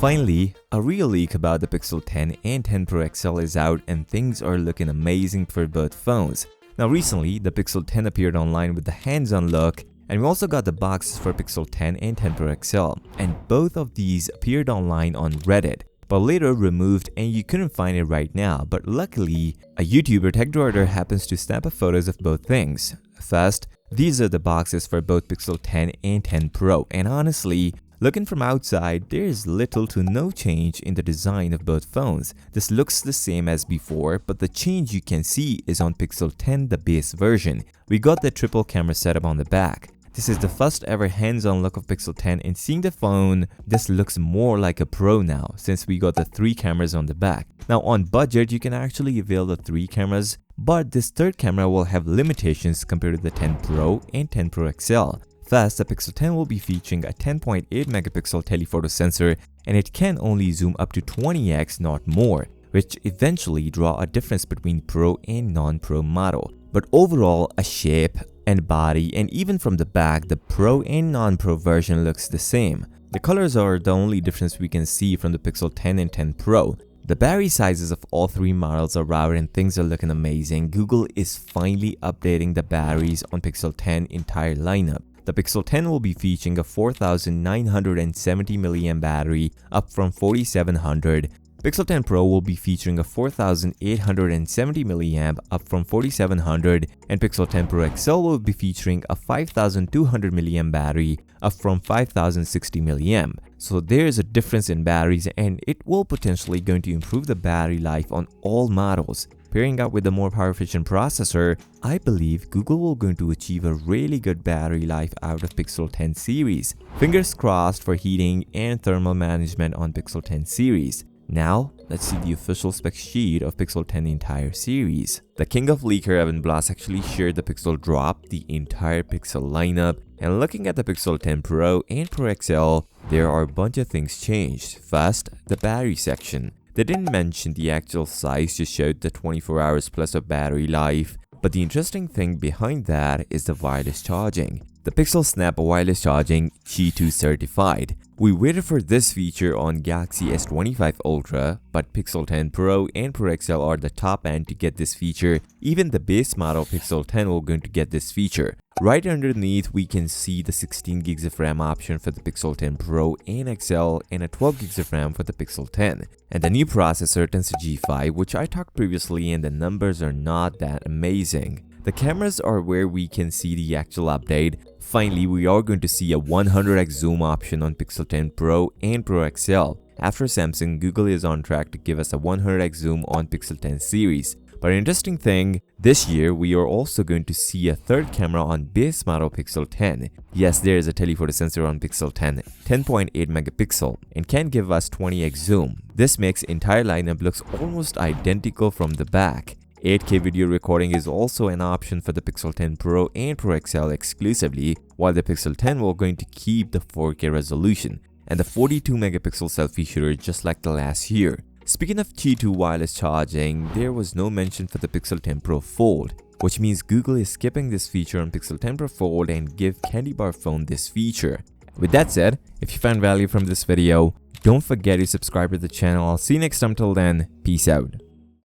Finally, a real leak about the Pixel 10 and 10 Pro XL is out and things are looking amazing for both phones. Now recently, the Pixel 10 appeared online with the hands-on look, and we also got the boxes for Pixel 10 and 10 Pro XL, and both of these appeared online on Reddit, but later removed and you couldn't find it right now. But luckily, a YouTuber TechDroider happens to snap up photos of both things. First, these are the boxes for both Pixel 10 and 10 Pro, and honestly, looking from outside, there is little to no change in the design of both phones. This looks the same as before, but the change you can see is on Pixel 10, the base version. We got the triple camera setup on the back. This is the first ever hands-on look of Pixel 10, and seeing the phone, this looks more like a Pro now since we got the 3 cameras on the back. Now on budget, you can actually avail the 3 cameras, but this third camera will have limitations compared to the 10 Pro and 10 Pro XL. First, the Pixel 10 will be featuring a 10.8 megapixel telephoto sensor, and it can only zoom up to 20x, not more, which eventually draw a difference between Pro and non-Pro model. But overall, a shape and body, and even from the back, the Pro and non-Pro version looks the same. The colors are the only difference we can see from the Pixel 10 and 10 Pro. The battery sizes of all 3 models are out and things are looking amazing. Google is finally updating the batteries on Pixel 10 entire lineup. The Pixel 10 will be featuring a 4970 mAh battery, up from 4700. Pixel 10 Pro will be featuring a 4870 mAh, up from 4700, and Pixel 10 Pro XL will be featuring a 5200 mAh battery, up from 5060 mAh. So there is a difference in batteries, and it will potentially going to improve the battery life on all models. Pairing up with a more power-efficient processor, I believe Google will going to achieve a really good battery life out of Pixel 10 series. Fingers crossed for heating and thermal management on Pixel 10 series. Now, let's see the official spec sheet of Pixel 10 entire series. The king of leaker Evan Blass actually shared the Pixel drop, the entire Pixel lineup, and looking at the Pixel 10 Pro and Pro XL, there are a bunch of things changed. First, the battery section. They didn't mention the actual size, just showed the 24 hours plus of battery life. But the interesting thing behind that is the wireless charging. The Pixel Snap wireless charging Qi 2 certified. We waited for this feature on Galaxy S25 Ultra, but Pixel 10 Pro and Pro XL are the top end to get this feature. Even the base model Pixel 10 will going to get this feature. Right underneath, we can see the 16 gigs of RAM option for the Pixel 10 Pro and XL, and a 12 gigs of RAM for the Pixel 10. And the new processor Tensor G5, which I talked previously, and the numbers are not that amazing. The cameras are where we can see the actual update. Finally, we are going to see a 100x zoom option on Pixel 10 Pro and Pro XL. After Samsung, Google is on track to give us a 100x zoom on Pixel 10 series. But an interesting thing, this year we are also going to see a third camera on base model Pixel 10. Yes, there is a telephoto sensor on Pixel 10, 10.8 megapixel, and can give us 20x zoom. This makes entire lineup looks almost identical from the back. 8K video recording is also an option for the Pixel 10 Pro and Pro XL exclusively, while the Pixel 10 will going to keep the 4K resolution, and the 42 megapixel selfie shooter just like the last year. Speaking of Qi 2 wireless charging, there was no mention for the Pixel 10 Pro Fold, which means Google is skipping this feature on Pixel 10 Pro Fold and give Candy Bar phone this feature. With that said, if you found value from this video, don't forget to subscribe to the channel. I'll see you next time. Till then, peace out.